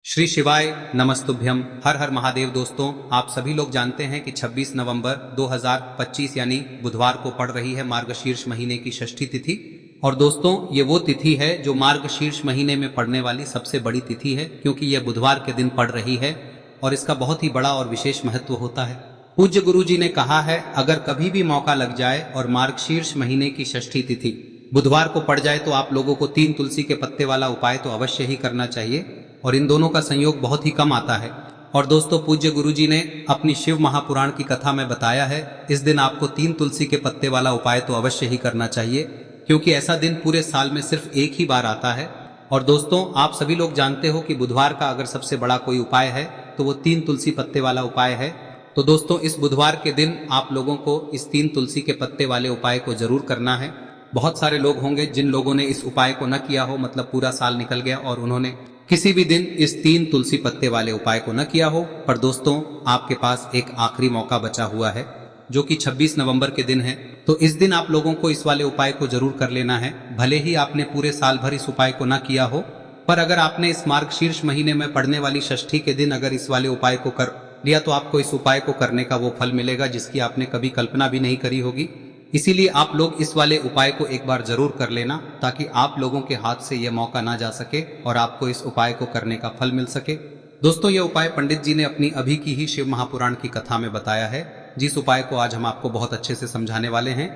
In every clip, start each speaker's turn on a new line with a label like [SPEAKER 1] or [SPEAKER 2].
[SPEAKER 1] श्री शिवाय नमस्तुभ्यम। हर हर महादेव। दोस्तों, आप सभी लोग जानते हैं कि 26 नवंबर 2025 यानी बुधवार को पड़ रही है मार्गशीर्ष महीने की षष्ठी तिथि। और दोस्तों, ये वो तिथि है जो मार्गशीर्ष महीने में पड़ने वाली सबसे बड़ी तिथि है, क्योंकि यह बुधवार के दिन पड़ रही है और इसका बहुत ही बड़ा और विशेष महत्व होता है। पूज्य गुरु जी ने कहा है, अगर कभी भी मौका लग जाए और मार्गशीर्ष महीने की षष्ठी तिथि बुधवार को पड़ जाए तो आप लोगों को 3 तुलसी के पत्ते वाला उपाय तो अवश्य ही करना चाहिए, और इन दोनों का संयोग बहुत ही कम आता है। और दोस्तों, पूज्य गुरुजी ने अपनी शिव महापुराण की कथा में बताया है, इस दिन आपको 3 तुलसी के पत्ते वाला उपाय तो अवश्य ही करना चाहिए, क्योंकि ऐसा दिन पूरे साल में सिर्फ एक ही बार आता है। और दोस्तों, आप सभी लोग जानते हो कि बुधवार का अगर सबसे बड़ा कोई उपाय है तो वो 3 तुलसी पत्ते वाला उपाय है। तो दोस्तों, इस बुधवार के दिन आप लोगों को इस 3 तुलसी के पत्ते वाले उपाय को जरूर करना है। बहुत सारे लोग होंगे जिन लोगों ने इस उपाय को न किया हो, मतलब पूरा साल निकल गया और उन्होंने किसी भी दिन इस 3 तुलसी पत्ते वाले उपाय को न किया हो। पर दोस्तों, आपके पास एक आखिरी मौका बचा हुआ है, जो कि 26 नवंबर के दिन है। तो इस दिन आप लोगों को इस वाले उपाय को जरूर कर लेना है। भले ही आपने पूरे साल भर इस उपाय को न किया हो, पर अगर आपने इस मार्गशीर्ष महीने में पड़ने वाली षष्ठी के दिन अगर इस वाले उपाय को कर लिया तो आपको इस उपाय को करने का वो फल मिलेगा जिसकी आपने कभी कल्पना भी नहीं करी होगी। इसीलिए आप लोग इस वाले उपाय को एक बार जरूर कर लेना, ताकि आप लोगों के हाथ से यह मौका ना जा सके और आपको इस उपाय को करने का फल मिल सके। दोस्तों, यह उपाय पंडित जी ने अपनी अभी की ही शिव महापुराण की कथा में बताया है, जिस उपाय को आज हम आपको बहुत अच्छे से समझाने वाले हैं।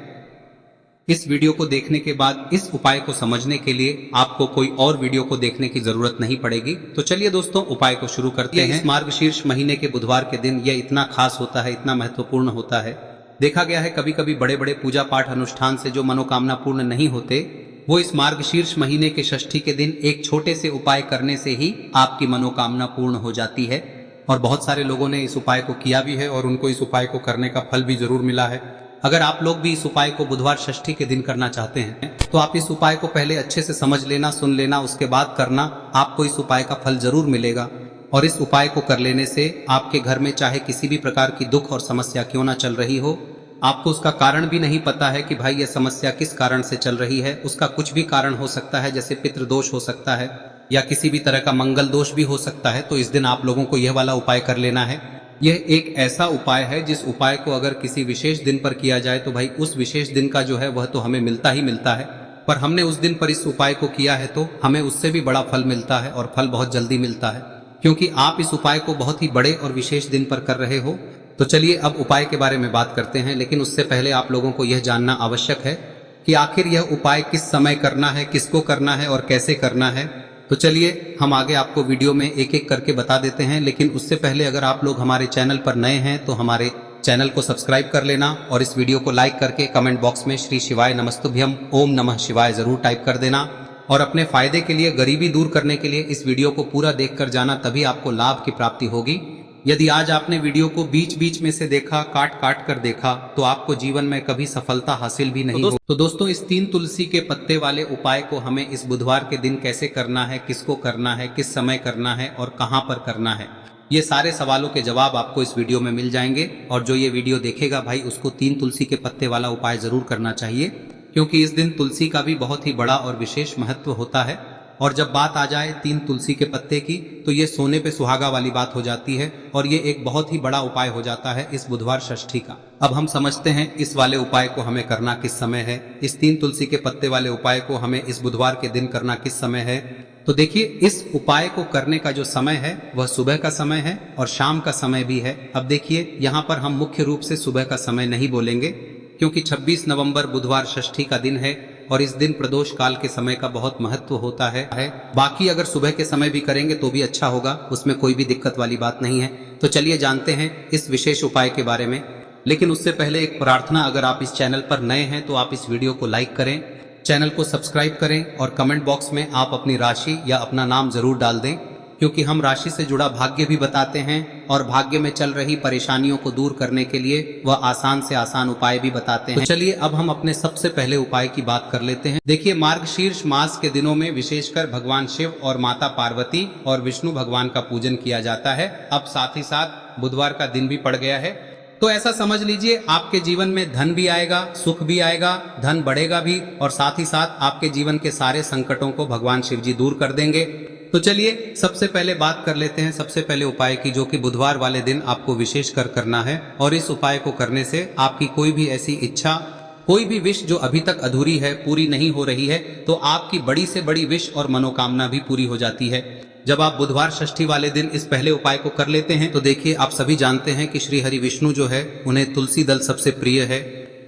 [SPEAKER 1] इस वीडियो को देखने के बाद इस उपाय को समझने के लिए आपको कोई और वीडियो को देखने की जरूरत नहीं पड़ेगी। तो चलिए दोस्तों, उपाय को शुरू करते हैं। इस मार्गशीर्ष महीने के बुधवार के दिन यह इतना खास होता है, इतना महत्वपूर्ण होता है। देखा गया है कभी कभी बड़े बड़े पूजा पाठ अनुष्ठान से जो मनोकामना पूर्ण नहीं होते, वो इस मार्गशीर्ष महीने के षष्ठी के दिन एक छोटे से उपाय करने से ही आपकी मनोकामना पूर्ण हो जाती है। और बहुत सारे लोगों ने इस उपाय को किया भी है और उनको इस उपाय को करने का फल भी जरूर मिला है। अगर आप लोग भी इस उपाय को बुधवार षष्ठी के दिन करना चाहते हैं तो आप इस उपाय को पहले अच्छे से समझ लेना, सुन लेना, उसके बाद करना। आपको इस उपाय का फल जरूर मिलेगा। और इस उपाय को कर लेने से आपके घर में चाहे किसी भी प्रकार की दुख और समस्या क्यों ना चल रही हो, आपको उसका कारण भी नहीं पता है कि भाई यह समस्या किस कारण से चल रही है, उसका कुछ भी कारण हो सकता है, जैसे पितृदोष हो सकता है या किसी भी तरह का मंगल दोष भी हो सकता है। तो इस दिन आप लोगों को यह वाला उपाय कर लेना है। यह एक ऐसा उपाय है जिस उपाय को अगर किसी विशेष दिन पर किया जाए तो भाई उस विशेष दिन का जो है वह तो हमें मिलता ही मिलता है, पर हमने उस दिन पर इस उपाय को किया है तो हमें उससे भी बड़ा फल मिलता है, और फल बहुत जल्दी मिलता है, क्योंकि आप इस उपाय को बहुत ही बड़े और विशेष दिन पर कर रहे हो। तो चलिए अब उपाय के बारे में बात करते हैं, लेकिन उससे पहले आप लोगों को यह जानना आवश्यक है कि आखिर यह उपाय किस समय करना है, किसको करना है और कैसे करना है। तो चलिए हम आगे आपको वीडियो में एक एक करके बता देते हैं, लेकिन उससे पहले अगर आप लोग हमारे चैनल पर नए हैं तो हमारे चैनल को सब्सक्राइब कर लेना और इस वीडियो को लाइक करके कमेंट बॉक्स में श्री शिवाय नमस्तुभ्यम ओम नमः शिवाय जरूर टाइप कर देना। और अपने फायदे के लिए, गरीबी दूर करने के लिए इस वीडियो को पूरा देखकर जाना, तभी आपको लाभ की प्राप्ति होगी। यदि आज आपने वीडियो को बीच बीच में से देखा, काट काट कर देखा, तो आपको जीवन में कभी सफलता हासिल भी नहीं हो। तो दोस्तों, इस 3 तुलसी के पत्ते वाले उपाय को हमें इस बुधवार के दिन कैसे करना है, किसको करना है, किस समय करना है और कहां पर करना है, ये सारे सवालों के जवाब आपको इस वीडियो में मिल जाएंगे। और जो ये वीडियो देखेगा भाई, उसको 3 तुलसी के पत्ते वाला उपाय जरूर करना चाहिए, क्योंकि इस दिन तुलसी का भी बहुत ही बड़ा और विशेष महत्व होता है। और जब बात आ जाए 3 तुलसी के पत्ते की, तो ये सोने पे सुहागा वाली बात हो जाती है और ये एक बहुत ही बड़ा उपाय हो जाता है इस बुधवार षष्ठी का। अब हम समझते हैं इस वाले उपाय को हमें करना किस समय है, इस 3 तुलसी के पत्ते वाले उपाय को हमें इस बुधवार के दिन करना किस समय है। तो देखिए, इस उपाय को करने का जो समय है वह सुबह का समय है और शाम का समय भी है। अब देखिए, यहाँ पर हम मुख्य रूप से सुबह का समय नहीं बोलेंगे, क्योंकि 26 नवंबर बुधवार षष्ठी का दिन है और इस दिन प्रदोष काल के समय का बहुत महत्व होता है। बाकी अगर सुबह के समय भी करेंगे तो भी अच्छा होगा, उसमें कोई भी दिक्कत वाली बात नहीं है। तो चलिए जानते हैं इस विशेष उपाय के बारे में। लेकिन उससे पहले एक प्रार्थना, अगर आप इस चैनल पर नए हैं तो आप इस वीडियो को लाइक करें, चैनल को सब्सक्राइब करें और कमेंट बॉक्स में आप अपनी राशि या अपना नाम जरूर डाल दें, क्योंकि हम राशि से जुड़ा भाग्य भी बताते हैं और भाग्य में चल रही परेशानियों को दूर करने के लिए वह आसान से आसान उपाय भी बताते हैं। तो चलिए अब हम अपने सबसे पहले उपाय की बात कर लेते हैं। देखिए, मार्गशीर्ष मास के दिनों में विशेषकर भगवान शिव और माता पार्वती और विष्णु भगवान का पूजन किया जाता है। अब साथ ही साथ बुधवार का दिन भी पड़ गया है, तो ऐसा समझ लीजिए आपके जीवन में धन भी आएगा, सुख भी आएगा, धन बढ़ेगा भी, और साथ ही साथ आपके जीवन के सारे संकटों को भगवान शिव जी दूर कर देंगे। तो चलिए सबसे पहले बात कर लेते हैं सबसे पहले उपाय की, जो कि बुधवार वाले दिन आपको विशेष कर करना है। और इस उपाय को करने से आपकी कोई भी ऐसी इच्छा, कोई भी विश जो अभी तक अधूरी है, पूरी नहीं हो रही है, तो आपकी बड़ी से बड़ी विश और मनोकामना भी पूरी हो जाती है। जब आप बुधवार षष्ठी वाले दिन इस पहले उपाय को कर लेते हैं तो देखिए, आप सभी जानते हैं कि श्री हरि विष्णु जो है उन्हें तुलसी दल सबसे प्रिय है।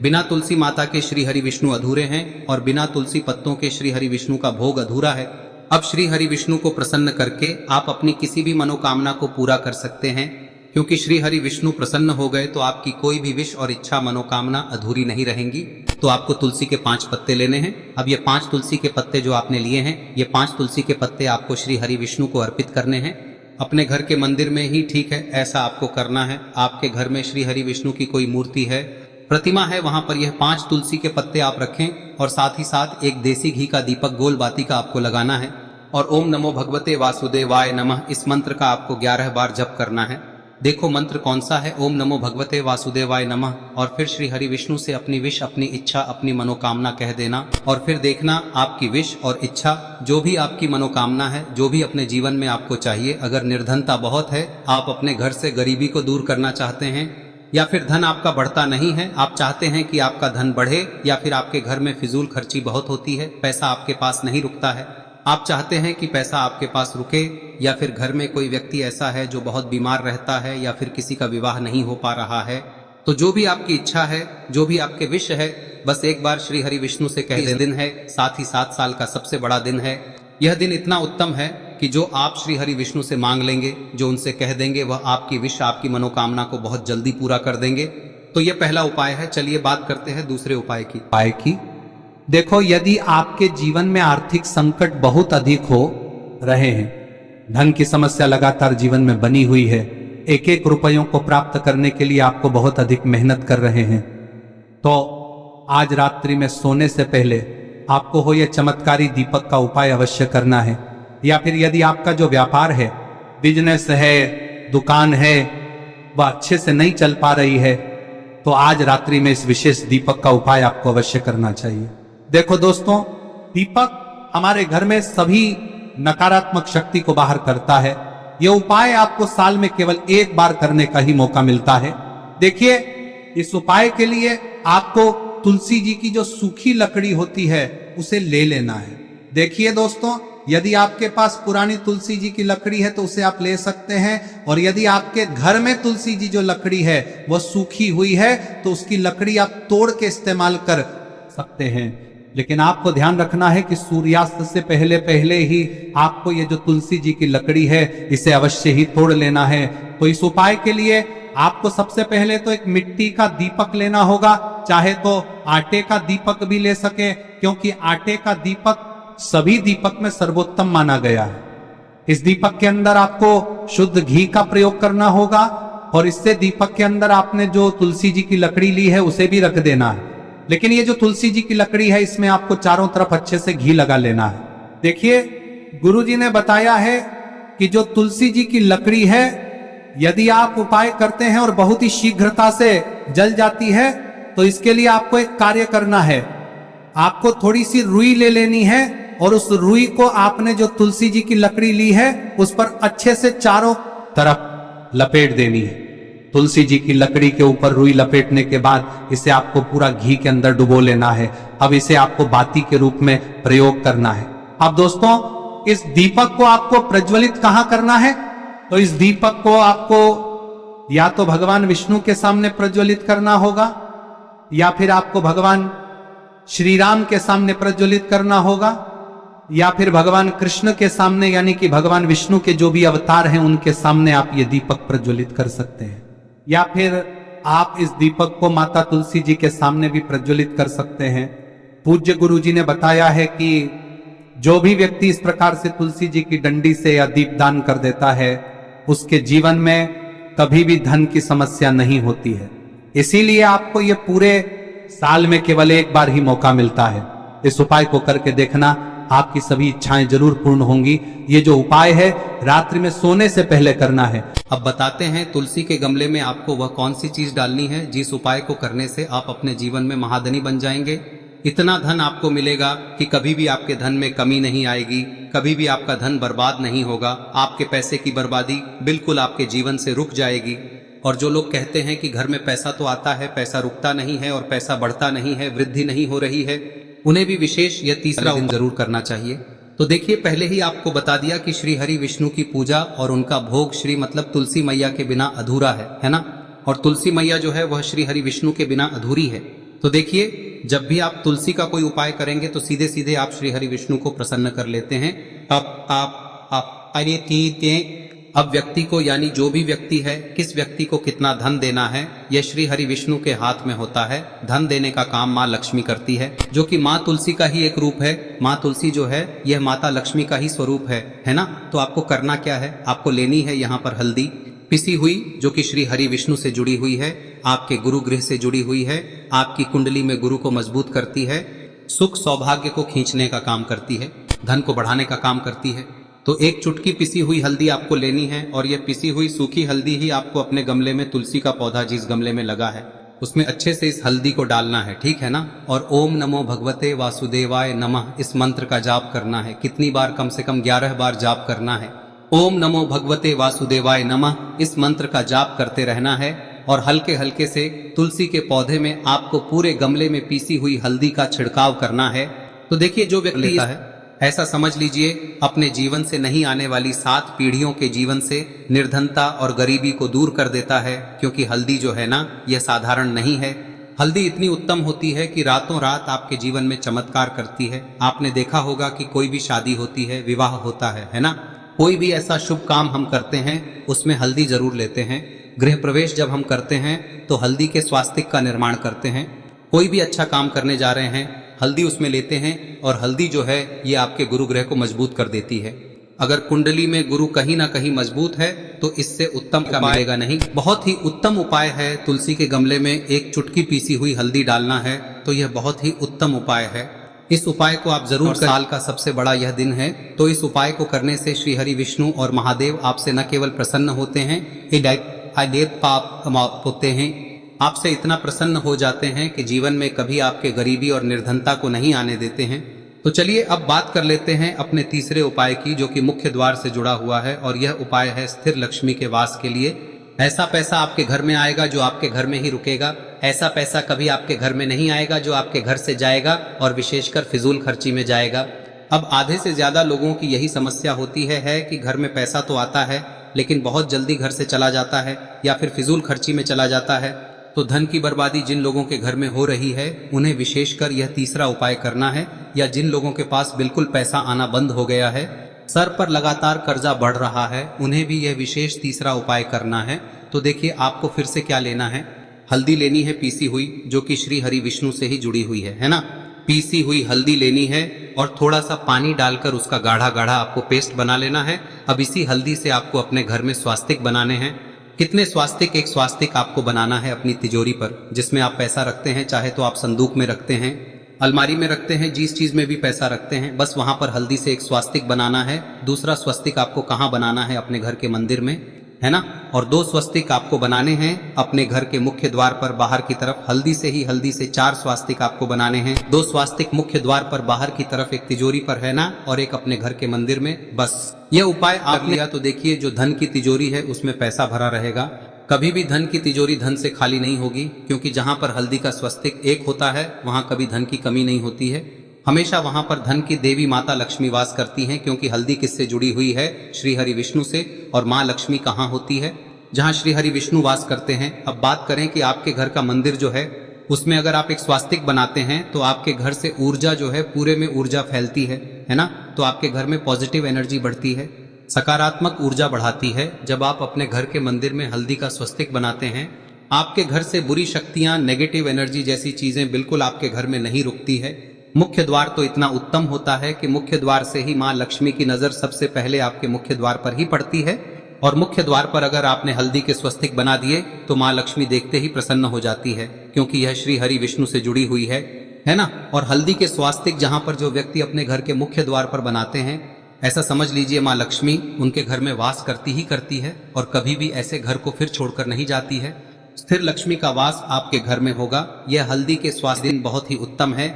[SPEAKER 1] बिना तुलसी माता के श्री हरि विष्णु अधूरे हैं और बिना तुलसी पत्तों के श्री हरि विष्णु का भोग अधूरा है। अब श्री हरि विष्णु को प्रसन्न करके आप अपनी किसी भी मनोकामना को पूरा कर सकते हैं, क्योंकि श्री हरि विष्णु प्रसन्न हो गए तो आपकी कोई भी विश और इच्छा मनोकामना अधूरी नहीं रहेंगी। तो आपको तुलसी के 5 पत्ते लेने हैं। अब ये 5 तुलसी के पत्ते जो आपने लिए हैं, ये 5 तुलसी के पत्ते आपको श्री हरि विष्णु को अर्पित करने हैं। अपने घर के मंदिर में ही ठीक है, ऐसा आपको करना है। आपके घर में श्री हरि विष्णु की कोई मूर्ति है, प्रतिमा है, वहां पर यह 5 तुलसी के पत्ते आप रखें और साथ ही साथ एक देसी घी का दीपक गोल बाती का आपको लगाना है। और ओम नमो भगवते वासुदेवाय नमः इस मंत्र का आपको 11 बार जप करना है। देखो मंत्र कौन सा है, ओम नमो भगवते वासुदेवाय नमः, और फिर श्री हरि विष्णु से अपनी विश, अपनी इच्छा, अपनी मनोकामना कह देना। और फिर देखना आपकी विश और इच्छा, जो भी आपकी मनोकामना है, जो भी अपने जीवन में आपको चाहिए। अगर निर्धनता बहुत है, आप अपने घर से गरीबी को दूर करना चाहते हैं, या फिर धन आपका बढ़ता नहीं है, आप चाहते हैं कि आपका धन बढ़े, या फिर आपके घर में फिजूल खर्ची बहुत होती है, पैसा आपके पास नहीं रुकता है, आप चाहते हैं कि पैसा आपके पास रुके, या फिर घर में कोई व्यक्ति ऐसा है जो बहुत बीमार रहता है, या फिर किसी का विवाह नहीं हो पा रहा है, तो जो भी आपकी इच्छा है, जो भी आपके विश है, बस एक बार श्री हरि विष्णु से कह दे। दिन है, साथ ही 7 साल का सबसे बड़ा दिन है। यह दिन इतना उत्तम है कि जो आप श्री हरि विष्णु से मांग लेंगे, जो उनसे कह देंगे, वह आपकी विश, आपकी मनोकामना को बहुत जल्दी पूरा कर देंगे। तो यह पहला उपाय है। चलिए बात करते हैं दूसरे उपाय की।
[SPEAKER 2] देखो, यदि आपके जीवन में आर्थिक संकट बहुत अधिक हो रहे हैं, धन की समस्या लगातार जीवन में बनी हुई है, एक एक रुपयों को प्राप्त करने के लिए आपको बहुत अधिक मेहनत कर रहे हैं, तो आज रात्रि में सोने से पहले आपको हो यह चमत्कारी दीपक का उपाय अवश्य करना है। या फिर यदि आपका जो व्यापार है, बिजनेस है, दुकान है, वह अच्छे से नहीं चल पा रही है, तो आज रात्रि में इस विशेष दीपक का उपाय आपको अवश्य करना चाहिए। देखो दोस्तों, दीपक हमारे घर में सभी नकारात्मक शक्ति को बाहर करता है। यह उपाय आपको साल में केवल 1 बार करने का ही मौका मिलता है। देखिए, इस उपाय के लिए आपको तुलसी जी की जो सूखी लकड़ी होती है उसे ले लेना है। देखिए दोस्तों, यदि आपके पास पुरानी तुलसी जी की लकड़ी है तो उसे आप ले सकते हैं, और यदि आपके घर में तुलसी जी जो लकड़ी है वह सूखी हुई है तो उसकी लकड़ी आप तोड़ के इस्तेमाल कर सकते हैं। लेकिन आपको ध्यान रखना है कि सूर्यास्त से पहले पहले ही आपको ये जो तुलसी जी की लकड़ी है इसे अवश्य ही तोड़ लेना है। तो इस उपाय के लिए आपको सबसे पहले तो एक मिट्टी का दीपक लेना होगा, चाहे तो आटे का दीपक भी ले सके, क्योंकि आटे का दीपक सभी दीपक में सर्वोत्तम माना गया है। इस दीपक के अंदर आपको शुद्ध घी का प्रयोग करना होगा, और इससे दीपक के अंदर आपने जो तुलसी जी की लकड़ी ली है उसे भी रख देना है। लेकिन ये जो तुलसी जी की लकड़ी है, इसमें आपको चारों तरफ अच्छे से घी लगा लेना है। देखिए, गुरुजी ने बताया है कि जो तुलसी जी की लकड़ी है, यदि आप उपाय करते हैं और बहुत ही शीघ्रता से जल जाती है, तो इसके लिए आपको एक कार्य करना है। आपको थोड़ी सी रुई ले लेनी है, और उस रुई को आपने जो तुलसी जी की लकड़ी ली है उस पर अच्छे से चारों तरफ लपेट देनी है। तुलसी जी की लकड़ी के ऊपर रुई लपेटने के बाद इसे आपको पूरा घी के अंदर डुबो लेना है। अब इसे आपको बाती के रूप में प्रयोग करना है। अब दोस्तों, इस दीपक को आपको प्रज्वलित कहां करना है? तो इस दीपक को आपको या तो भगवान विष्णु के सामने प्रज्वलित करना होगा, या फिर आपको भगवान श्री राम के सामने प्रज्वलित करना होगा, या फिर भगवान कृष्ण के सामने, यानी कि भगवान विष्णु के जो भी अवतार हैं उनके सामने आप ये दीपक प्रज्वलित कर सकते हैं। या फिर आप इस दीपक को माता तुलसी जी के सामने भी प्रज्वलित कर सकते हैं। पूज्य गुरु जी ने बताया है कि जो भी व्यक्ति इस प्रकार से तुलसी जी की डंडी से या दीपदान कर देता है, उसके जीवन में कभी भी धन की समस्या नहीं होती है। इसीलिए आपको ये पूरे साल में केवल 1 बार ही मौका मिलता है। इस उपाय को करके देखना, आपकी सभी इच्छाएं जरूर पूर्ण होंगी। ये जो उपाय है रात्रि में सोने से पहले करना है।
[SPEAKER 1] अब बताते हैं तुलसी के गमले में आपको वह कौन सी चीज डालनी है जिस उपाय को करने से आप अपने जीवन में महाधनी बन जाएंगे। इतना धन आपको मिलेगा कि कभी भी आपके धन में कमी नहीं आएगी, कभी भी आपका धन बर्बाद नहीं होगा। आपके पैसे की बर्बादी बिल्कुल आपके जीवन से रुक जाएगी। और जो लोग कहते हैं कि घर में पैसा तो आता है, पैसा रुकता नहीं है और पैसा बढ़ता नहीं है, वृद्धि नहीं हो रही है, उन्हें भी विशेष यह तीसरा दिन जरूर करना चाहिए। तो देखिए, पहले ही आपको बता दिया कि श्री हरि विष्णु की पूजा और उनका भोग श्री मतलब तुलसी मैया के बिना अधूरा है ना। और तुलसी मैया जो है वह श्री हरि विष्णु के बिना अधूरी है। तो देखिए, जब भी आप तुलसी का कोई उपाय करेंगे तो सीधे सीधे आप श्री हरि विष्णु को प्रसन्न कर लेते हैं। अब व्यक्ति को, यानी जो भी व्यक्ति है, किस व्यक्ति को कितना धन देना है, यह श्री हरि विष्णु के हाथ में होता है। धन देने का काम माँ लक्ष्मी करती है, जो कि माँ तुलसी का ही एक रूप है। माँ तुलसी जो है यह माता लक्ष्मी का ही स्वरूप है ना। तो आपको करना क्या है, आपको लेनी है यहाँ पर हल्दी पिसी हुई, जो कि श्री हरि विष्णु से जुड़ी हुई है, आपके गुरु गृह से जुड़ी हुई है, आपकी कुंडली में गुरु को मजबूत करती है, सुख सौभाग्य को खींचने का काम करती है, धन को बढ़ाने का काम करती है। तो एक चुटकी पिसी हुई हल्दी आपको लेनी है और यह पिसी हुई सूखी हल्दी ही आपको अपने गमले में, तुलसी का पौधा जिस गमले में लगा है उसमें अच्छे से इस हल्दी को डालना है, ठीक है ना। और ओम नमो भगवते वासुदेवाय नमः इस मंत्र का जाप करना है। कितनी बार? कम से कम 11 बार जाप करना है। ओम नमो भगवते वासुदेवाय नमः इस मंत्र का जाप करते रहना है। और हल्के हल्के से तुलसी के पौधे में आपको पूरे गमले में पीसी हुई हल्दी का छिड़काव करना है। तो देखिए, जो व्यक्ति लेता है, ऐसा समझ लीजिए अपने जीवन से नहीं आने वाली 7 पीढ़ियों के जीवन से निर्धनता और गरीबी को दूर कर देता है। क्योंकि हल्दी जो है ना, यह साधारण नहीं है। हल्दी इतनी उत्तम होती है कि रातों रात आपके जीवन में चमत्कार करती है। आपने देखा होगा कि कोई भी शादी होती है, विवाह होता है ना, कोई भी ऐसा शुभ काम हम करते हैं उसमें हल्दी जरूर लेते हैं। गृह प्रवेश जब हम करते हैं तो हल्दी के स्वास्तिक का निर्माण करते हैं। कोई भी अच्छा काम करने जा रहे हैं, हल्दी उसमें लेते हैं। और हल्दी जो है ये आपके गुरु ग्रह को मजबूत कर देती है। अगर कुंडली में गुरु कहीं ना कहीं मजबूत है तो इससे उत्तम का मिलेगा नहीं। बहुत ही उत्तम उपाय है, तुलसी के गमले में एक चुटकी पीसी हुई हल्दी डालना है। तो यह बहुत ही उत्तम उपाय है। इस उपाय को आप जरूर करें। साल का सबसे बड़ा यह दिन है, तो इस उपाय को करने से श्री हरि विष्णु और महादेव आपसे न केवल प्रसन्न होते हैं, होते हैं, आपसे इतना प्रसन्न हो जाते हैं कि जीवन में कभी आपके गरीबी और निर्धनता को नहीं आने देते हैं। तो चलिए अब बात कर लेते हैं अपने तीसरे उपाय की, जो कि मुख्य द्वार से जुड़ा हुआ है। और यह उपाय है स्थिर लक्ष्मी के वास के लिए। ऐसा पैसा आपके घर में आएगा जो आपके घर में ही रुकेगा। ऐसा पैसा कभी आपके घर में नहीं आएगा जो आपके घर से जाएगा और विशेषकर फिजूल खर्ची में जाएगा। अब आधे से ज्यादा लोगों की यही समस्या होती है कि घर में पैसा तो आता है लेकिन बहुत जल्दी घर से चला जाता है या फिर फिजूल खर्ची में चला जाता है। तो धन की बर्बादी जिन लोगों के घर में हो रही है उन्हें विशेषकर यह तीसरा उपाय करना है। या जिन लोगों के पास बिल्कुल पैसा आना बंद हो गया है, सर पर लगातार कर्जा बढ़ रहा है, उन्हें भी यह विशेष तीसरा उपाय करना है। तो देखिए, आपको फिर से क्या लेना है, हल्दी लेनी है पीसी हुई, जो कि श्री हरि विष्णु से ही जुड़ी हुई है ना। पीसी हुई हल्दी लेनी है और थोड़ा सा पानी डालकर उसका गाढ़ा गाढ़ा आपको पेस्ट बना लेना है। अब इसी हल्दी से आपको अपने घर में स्वास्तिक बनाने हैं। कितने स्वास्तिक? एक स्वास्तिक आपको बनाना है अपनी तिजोरी पर, जिसमें आप पैसा रखते हैं। चाहे तो आप संदूक में रखते हैं, अलमारी में रखते हैं, जिस चीज में भी पैसा रखते हैं, बस वहां पर हल्दी से एक स्वास्तिक बनाना है। दूसरा स्वस्तिक आपको कहाँ बनाना है? अपने घर के मंदिर में, है ना। और 2 स्वस्तिक आपको बनाने हैं अपने घर के मुख्य द्वार पर बाहर की तरफ। हल्दी से 4 स्वास्तिक आपको बनाने हैं। 2 स्वास्तिक मुख्य द्वार पर बाहर की तरफ, एक तिजोरी पर, है ना, और एक अपने घर के मंदिर में। बस यह उपाय आप लिया तो देखिए, जो धन की तिजोरी है उसमें पैसा भरा रहेगा। कभी भी धन की तिजोरी धन से खाली नहीं होगी, क्योंकि जहां पर हल्दी का स्वस्तिक एक होता है वहां कभी धन की कमी नहीं होती है। हमेशा वहां पर धन की देवी माता लक्ष्मी वास करती हैं, क्योंकि हल्दी किससे जुड़ी हुई है? श्री हरि विष्णु से। और माँ लक्ष्मी कहाँ होती है? जहाँ श्री हरि विष्णु वास करते हैं। अब बात करें कि आपके घर का मंदिर जो है उसमें अगर आप एक स्वास्तिक बनाते हैं तो आपके घर से ऊर्जा जो है, पूरे में ऊर्जा फैलती है ना। तो आपके घर में पॉजिटिव एनर्जी बढ़ती है, सकारात्मक ऊर्जा बढ़ाती है। जब आप अपने घर के मंदिर में हल्दी का स्वस्तिक बनाते हैं, आपके घर से बुरी शक्तियां, नेगेटिव एनर्जी जैसी चीजें बिल्कुल आपके घर में नहीं रुकती है। मुख्य द्वार तो इतना उत्तम होता है कि मुख्य द्वार से ही माँ लक्ष्मी की नजर सबसे पहले आपके मुख्य द्वार पर ही पड़ती है। और मुख्य द्वार पर अगर आपने हल्दी के स्वस्तिक बना दिए तो माँ लक्ष्मी देखते ही प्रसन्न हो जाती है, क्योंकि यह श्री हरि विष्णु से जुड़ी हुई है ना। और हल्दी के स्वास्तिक जहां पर जो व्यक्ति अपने घर के मुख्य द्वार पर बनाते हैं, ऐसा समझ लीजिए माँ लक्ष्मी उनके घर में वास करती ही करती है और कभी भी ऐसे घर को फिर छोड़कर नहीं जाती है। स्थिर लक्ष्मी का वास आपके घर में होगा। यह हल्दी के स्वास्थ्य दिन बहुत ही उत्तम है।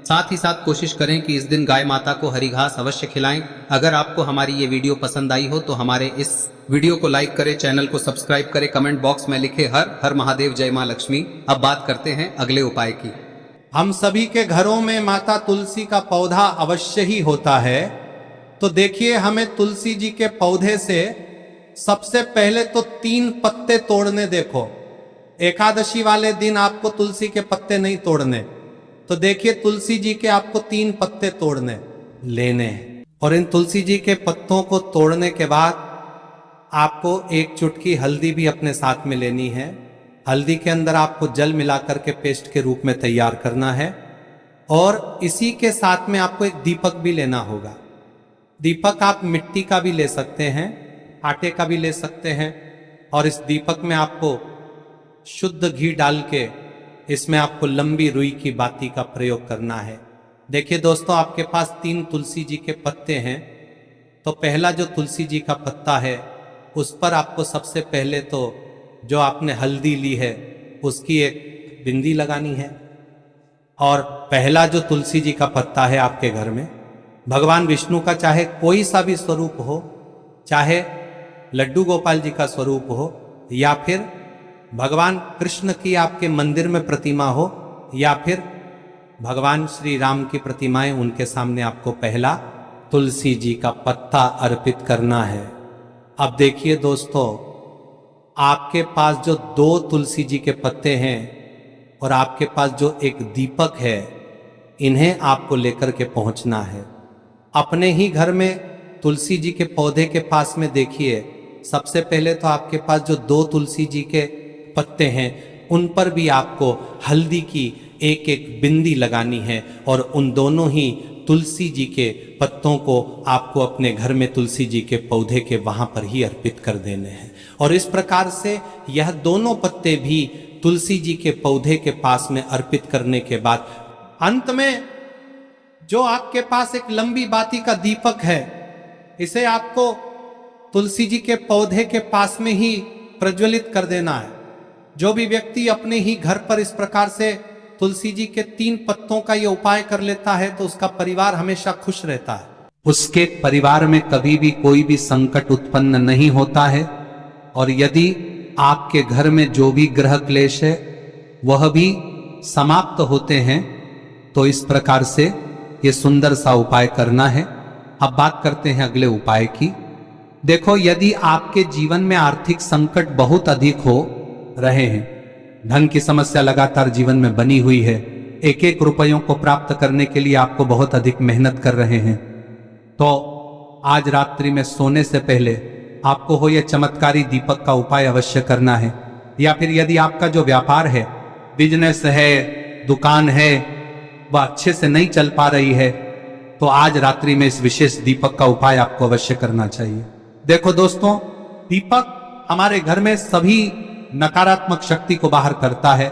[SPEAKER 1] साथ ही साथ कोशिश करें कि इस दिन गाय माता को हरी घास अवश्य खिलाएं। अगर आपको हमारी ये वीडियो पसंद आई हो तो हमारे इस वीडियो को लाइक करें, चैनल को सब्सक्राइब करें, कमेंट बॉक्स में लिखे हर हर महादेव, जय मां लक्ष्मी। अब बात करते हैं अगले उपाय की।
[SPEAKER 2] हम सभी के घरों में माता तुलसी का पौधा अवश्य ही होता है। तो देखिए, हमें तुलसी जी के पौधे से सबसे पहले तो 3 पत्ते तोड़ने। देखो, एकादशी वाले दिन आपको तुलसी के पत्ते नहीं तोड़ने। तो देखिए, तुलसी जी के आपको 3 पत्ते तोड़ने लेने हैं। और इन तुलसी जी के पत्तों को तोड़ने के बाद आपको 1 चुटकी हल्दी भी अपने साथ में लेनी है। हल्दी के अंदर आपको जल मिलाकर के पेस्ट के रूप में तैयार करना है। और इसी के साथ में आपको एक दीपक भी लेना होगा। दीपक आप मिट्टी का भी ले सकते हैं, आटे का भी ले सकते हैं। और इस दीपक में आपको शुद्ध घी डाल के इसमें आपको लंबी रुई की बाती का प्रयोग करना है। देखिए दोस्तों, आपके पास 3 तुलसी जी के पत्ते हैं। तो पहला जो तुलसी जी का पत्ता है उस पर आपको सबसे पहले तो जो आपने हल्दी ली है उसकी एक बिंदी लगानी है। और पहला जो तुलसी जी का पत्ता है आपके घर में, भगवान विष्णु का चाहे कोई सा भी स्वरूप हो, चाहे लड्डू गोपाल जी का स्वरूप हो, या फिर भगवान कृष्ण की आपके मंदिर में प्रतिमा हो, या फिर भगवान श्री राम की प्रतिमाएं, उनके सामने आपको पहला तुलसी जी का पत्ता अर्पित करना है। अब देखिए दोस्तों, आपके पास जो 2 तुलसी जी के पत्ते हैं और आपके पास जो एक दीपक है, इन्हें आपको लेकर के पहुंचना है। अपने ही घर में तुलसी जी के पौधे के पास में देखिए, सबसे पहले तो आपके पास जो 2 तुलसी जी के पत्ते हैं उन पर भी आपको हल्दी की एक एक बिंदी लगानी है। और उन दोनों ही तुलसी जी के पत्तों को आपको अपने घर में तुलसी जी के पौधे के वहां पर ही अर्पित कर देने हैं। और इस प्रकार से यह दोनों पत्ते भी तुलसी जी के पौधे के पास में अर्पित करने के बाद अंत में जो आपके पास एक लंबी बाती का दीपक है, इसे आपको तुलसी जी के पौधे के पास में ही प्रज्वलित कर देना है। जो भी व्यक्ति अपने ही घर पर इस प्रकार से तुलसी जी के 3 पत्तों का यह उपाय कर लेता है तो उसका परिवार हमेशा खुश रहता है। उसके परिवार में कभी भी कोई भी संकट उत्पन्न नहीं होता है। और यदि आपके घर में जो भी ग्रह क्लेश है वह भी समाप्त होते हैं। तो इस प्रकार से ये सुंदर सा उपाय करना है। अब बात करते हैं अगले उपाय की। देखो, यदि आपके जीवन में आर्थिक संकट बहुत अधिक हो रहे हैं, धन की समस्या लगातार जीवन में बनी हुई है, एक एक रुपयों को प्राप्त करने के लिए आपको बहुत अधिक मेहनत कर रहे हैं, तो आज रात्रि में सोने से पहले आपको हो यह चमत्कारी दीपक का उपाय अवश्य करना है। या फिर यदि आपका जो व्यापार है, बिजनेस है, दुकान है, वह अच्छे से नहीं चल पा रही है, तो आज रात्रि में इस विशेष दीपक का उपाय आपको अवश्य करना चाहिए। देखो दोस्तों, दीपक हमारे घर में सभी नकारात्मक शक्ति को बाहर करता है।